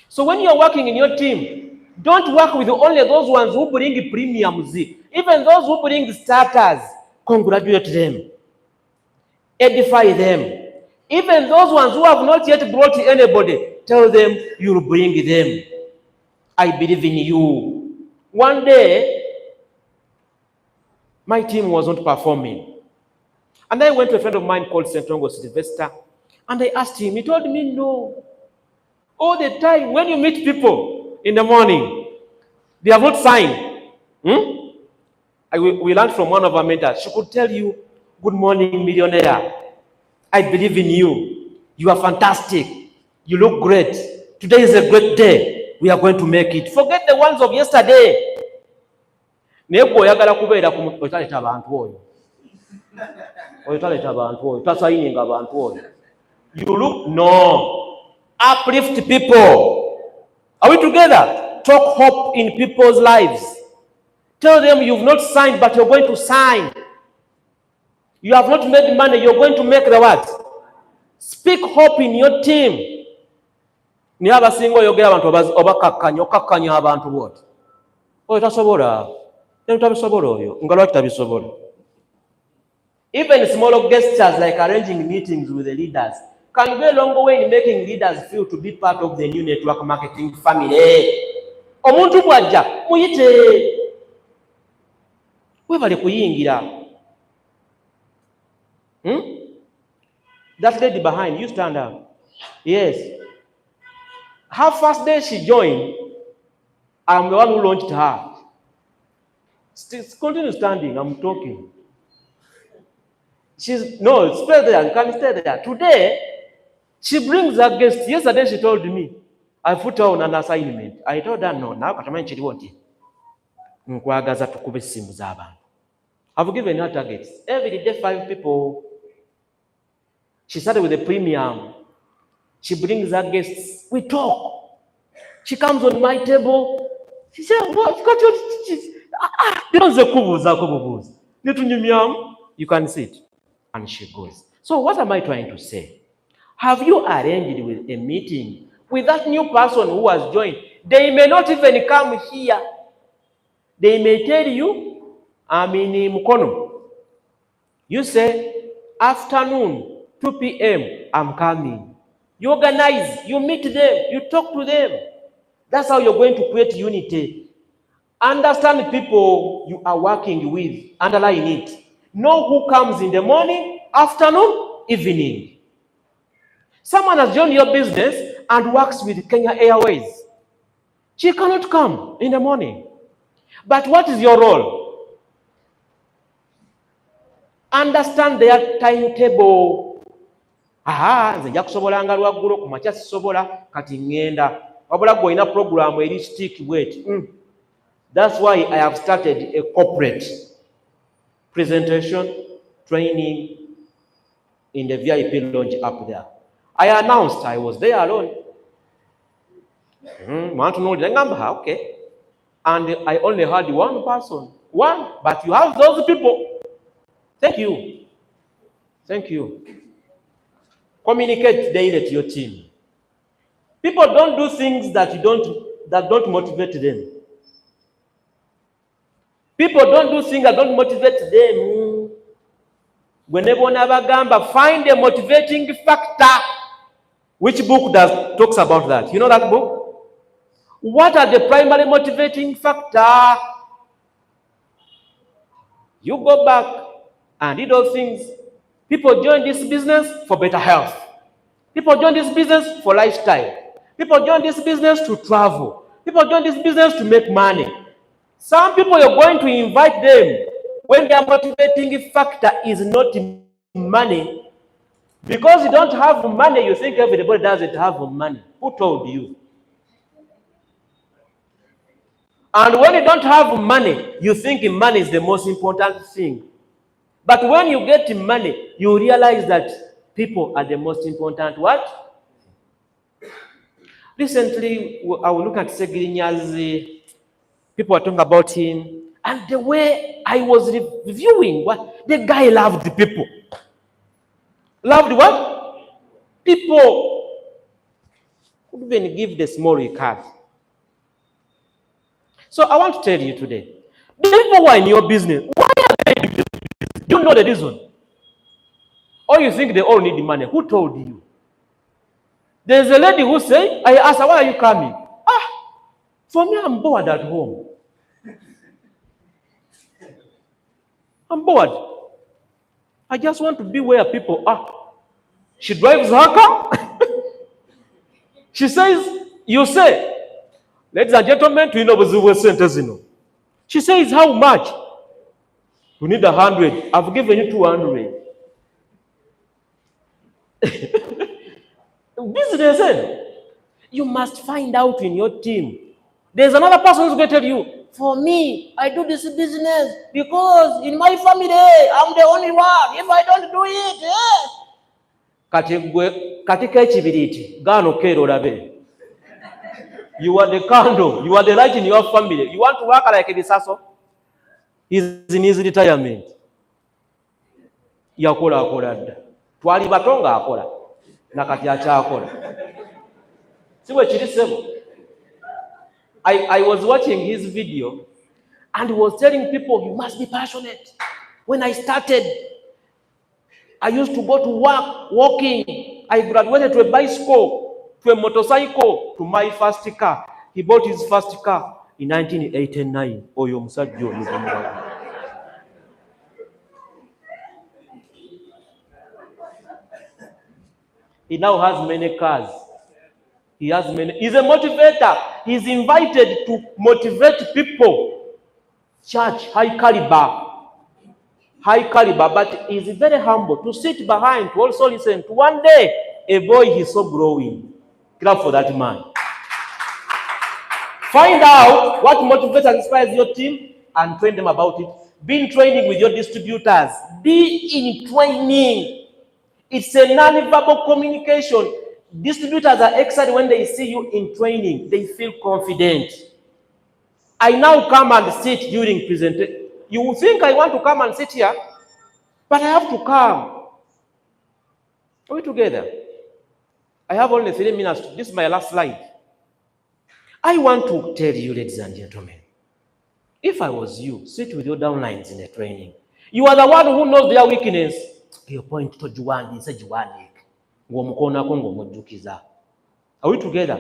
So when you're working in your team, don't work with only those ones who bring premiums. Even those who bring starters, congratulate them. Edify them. Even those ones who have not yet brought anybody, tell them you'll bring them. I believe in you. One day, my team wasn't performing. And I went to a friend of mine called Sentongo Sylvester, and I asked him. He told me, no. All the time, when you meet people in the morning, they have not signed. We learned from one of our mentors. She could tell you, good morning, millionaire. I believe in you. You are fantastic. You look great. Today is a great day. We are going to make it. Forget the ones of yesterday. You look, no. Uplift people. Are we together? Talk hope in people's lives. Tell them you've not signed, but you're going to sign. You have not made money, you're going to make the what? Speak hope in your team. Ni abasingo yogera abantu obakakkanya abantu boti. Oyo tasobola. Tabisobola oyo. Ngalo tabisobola. Even small gestures like arranging meetings with the leaders can go a long way in making leaders feel to be part of the new network marketing family. Omuntu bwajja muyite. Webale kuyingira. That lady behind, you stand up. Yes. Her first day she joined, I'm the one who launched her. Continue standing, I'm talking. Stay there, you can stay there. Today, she brings her guest. Yesterday she told me, I put her on an assignment. I told her, no, now Katamanchi won't. I've given her targets. Every day, 5 people. She started with a premium. She brings her guests. We talk. She comes on my table. She said, what? You can sit. And she goes. So what am I trying to say? Have you arranged with a meeting with that new person who has joined? They may not even come here. They may tell you, I'm in Mukono. You say, afternoon, 2 p.m., I'm coming. You organize, you meet them, you talk to them. That's how you're going to create unity. Understand the people you are working with, underline it. Know who comes in the morning, afternoon, evening. Someone has joined your business and works with Kenya Airways. She cannot come in the morning. But what is your role? Understand their timetable. Nzija kusobolanga lwaggulo ku makya sisobola kati ngenda. Wabula gwe olina program eri stick wait. That's why I have started a corporate presentation training in the VIP lounge up there. I announced I was there alone. Want to know the number? Okay. And I only had one person. One, but you have those people. Thank you. Thank you. Communicate daily to your team. People don't do things that don't motivate them. People don't do things that don't motivate them. Whenever find a motivating factor. Which book talks about that? You know that book? What are the primary motivating factors? You go back and read those things. People join this business for better health. People join this business for lifestyle. People join this business to travel. People join this business to make money. Some people you're going to invite them when their motivating factor is not money. Because you don't have money, you think everybody doesn't have money. Who told you? And when you don't have money, you think money is the most important thing. But when you get money, you realize that people are the most important what? Recently, I will look at Segirinya's, people were talking about him, and the way I was reviewing what the guy loved the people. Loved what? People. Could even give the small card. So I want to tell you today, the people who are in your business, why are they in your business? You know the reason. Or you think they all need money. Who told you? There's a lady who said, I asked her, why are you coming? For me, I'm bored at home. I'm bored. I just want to be where people are. She drives her car. She says, you say, ladies and gentlemen, to know sentence. She says, how much? You need 100. I've given you 200. Business, you must find out in your team. There's another person who's going to tell you, for me, I do this business because in my family, I'm the only one. If I don't do it, katika chibiriti, gano kero rabe. You are the candle. You are the light in your family. You want to work like a disaster? He's in his retirement. Yakola akola. Twali batonga akola. Nakati acha akola. Siwe chirisemo. I was watching his video and he was telling people, you must be passionate. When I started, I used to go to work walking. I graduated to a bicycle, to a motorcycle, to my first car. He bought his first car in 1989. He now has many cars. He has many. He's a motivator. He's invited to motivate people. Church, high caliber, but he's very humble to sit behind, to also listen to one day a boy he's so growing. Clap for that man. Find out what motivates and inspires your team and train them about it. Be in training with your distributors. Be in training. It's a non-verbal communication. Distributors are excited when they see you in training. They feel confident. I now come and sit during presentation. You think I want to come and sit here, but I have to come. Are we together? I have only 3 minutes. This is my last slide. I want to tell you, ladies and gentlemen, if I was you, sit with your downlines in the training. You are the one who knows their weakness. Your point to Juwani, say Juwani. Are we together?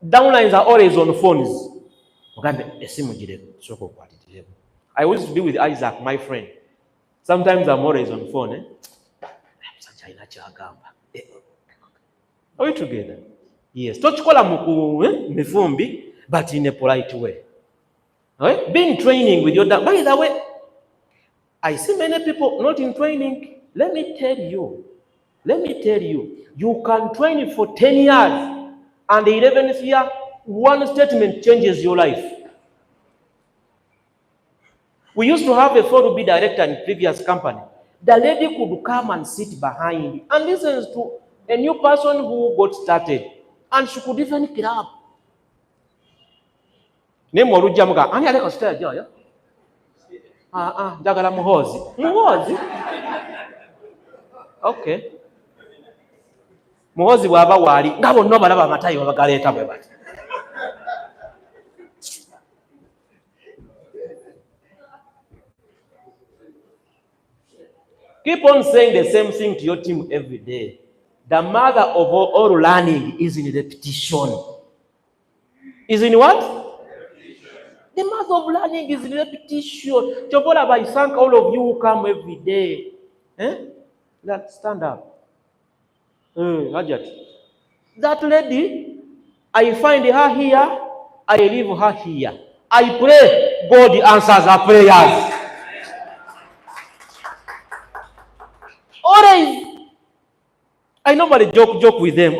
Downlines are always on phones. I used to be with Isaac, my friend. Sometimes I'm always on phone. Are we together? Yes. Tochikola mifumbi, but in a polite way. Right? Be in training with your dad. By the way, I see many people not in training. Let me tell you, you can train for 10 years, and the 11th year, one statement changes your life. We used to have a 4B director in previous company. The lady could come and sit behind and listen to a new person who got started, and she could even clap. Name Morujamuga, and I like stay there. Jagala Muhozi. Okay. Muhozi waba wali. Ngabo no balaba matayi wabagaleta bwe bati. Keep on saying the same thing to your team every day. The mother of all learning is in repetition. Is in what? The mother of learning is in repetition. Chobola, I thank all of you who come every day. Stand up. That lady, I find her here, I leave her here. I pray, God answers her prayers. Always. I normally joke with them.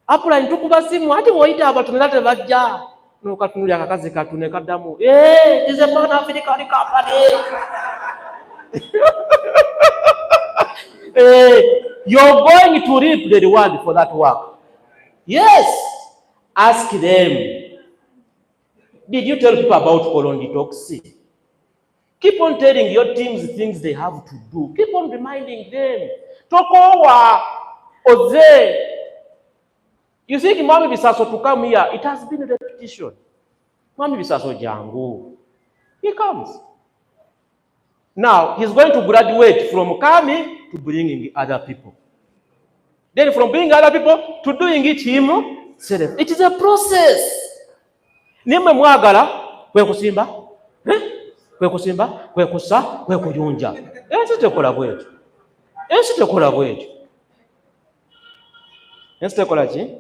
Apula ntukuba simu ati woyita abatumira tebajja. N'okatunulira akakazi katune kaddamu, this is a Pan-African company. You're going to reap the reward for that work. Yes. Ask them, did you tell people about colon detox? Keep on telling your teams things they have to do. Keep on reminding them. Tokowa, Oze. You think Mami Bisaso to come here? It has been a repetition. Mami Bisaso Jangu. He comes. Now, he's going to graduate from coming to bringing other people. Then from bringing other people to doing it himself. It is a process. Nimwe mwagala, kwe kusimba, kwe kusimba, kwe kusa, kwe kuyunja. Ensi tekola bwetu. Ensi tekola bwetu. Ensi tekola ki?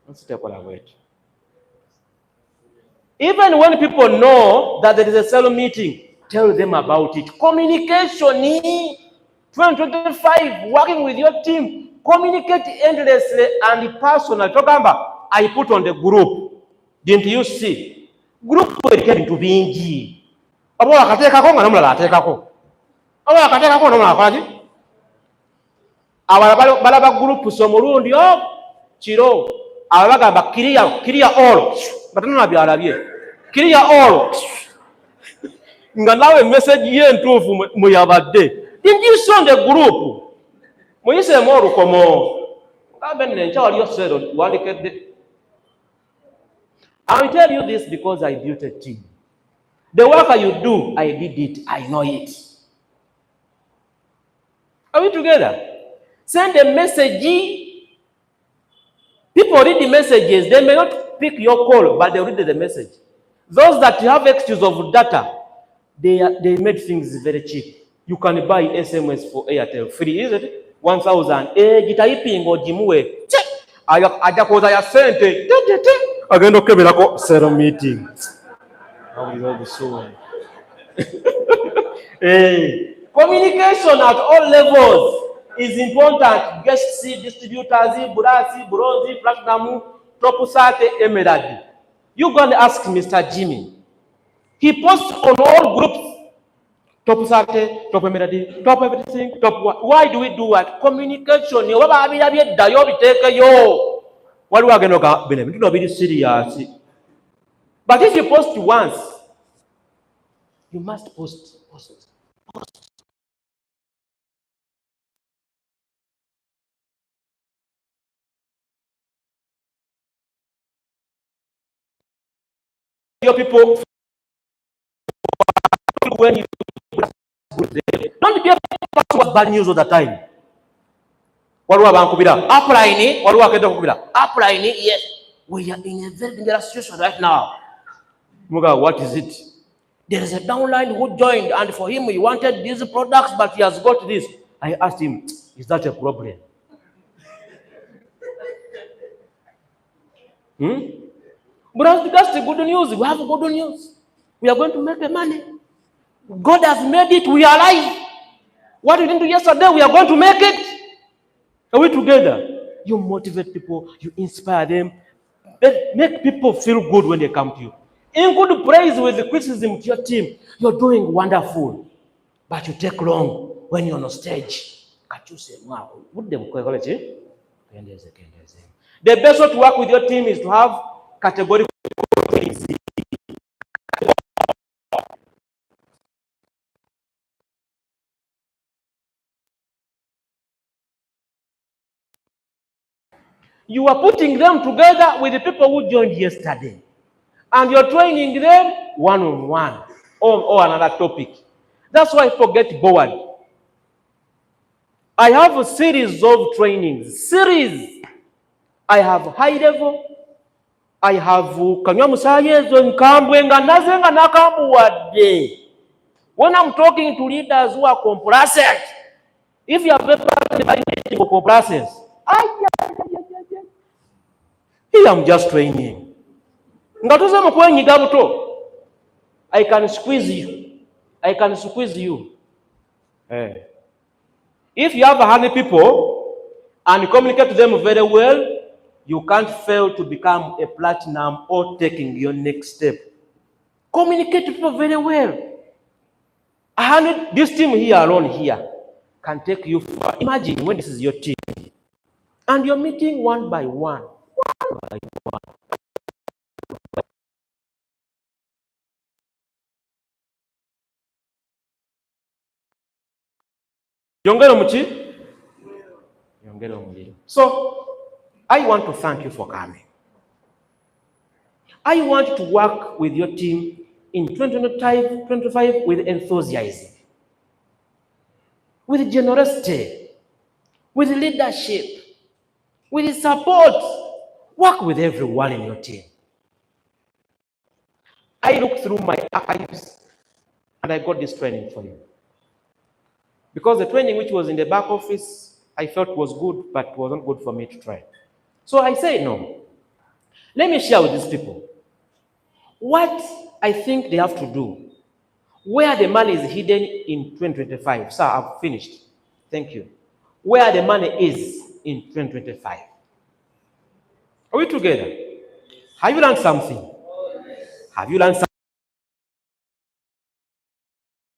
Ensi tekola bwetu. Even when people know that there is a cell meeting, tell them about it. Communication, 2025, working with your team, communicate endlessly and personally. Togamba, I put on the group. Didn't you see? Group will get into bingi. Abo akateekako nga nomulala ateekako. Abo akateekako nomulala akolaki? Abala balaba group somulundi kiro. Abagamba clear all. Batana byalabye. Clear all. Nga nawe message ye ntuufu muyabadde. Didn't you see on the group? Muyise moru komo. Kabe nencha waliyo sero wandikedde. I will tell you this because I built a team. The work you do, I did it. I know it. Are we together? Send a message. People read the messages. They may not pick your call, but they read the message. Those that have excuse of data, they made things very cheap. You can buy SMS for Airtel free, isn't it? 1,000. Typing or jimuwe. Ajakoza ya sente. Agenda okebelako cell meeting. How will you be so? Communication at all levels is important. Guest distributors, bronze, platinum, topusate, emerald. You go and ask Mr. Jimmy. He posts on all groups. Topusate, top emerald, top everything, top what? Why do we do that? Communication. You what do I get? No, be serious. But if you post once, you must post. Your people, when you don't be a bad news all the time. What do I want to be upline? What do I get to be upline? Yes, we are in a very dangerous situation right now. Muga, what is it? There is a downline who joined, and for him, he wanted these products, but he has got this. I asked him, is that a problem? But that's the good news. We have good news. We are going to make the money. God has made it. We are alive. What we didn't do yesterday, we are going to make it. Are we together? You motivate people. You inspire them. Make people feel good when they come to you. In good praise with the criticism to your team, you're doing wonderful. But you take long when you're on stage. Can't you say, wow, what them quality? The best way to work with your team is to have categorical things. You are putting them together with the people who joined yesterday. And you're training them one-on-one or another topic. That's why people get bored. I have a series of trainings. I have high level. I have when I'm talking to leaders who are complacent, if you have a complacence, I'm just training. I can squeeze you. If you have 100 people and you communicate to them very well, you can't fail to become a platinum or taking your next step. Communicate to people very well. 100, this team here alone here can take you far. Imagine when this is your team and you're meeting one by one. So I want to thank you for coming. I want to work with your team in 2025 with enthusiasm, with generosity, with leadership, with support. Work with everyone in your team. I looked through my archives and I got this training for you. Because the training which was in the back office, I felt was good, but wasn't good for me to try. So I said, no. Let me share with these people what I think they have to do, where the money is hidden in 2025. Sir, I've finished. Thank you. Where the money is in 2025. Are we together? Have you learned something? Have you learned something?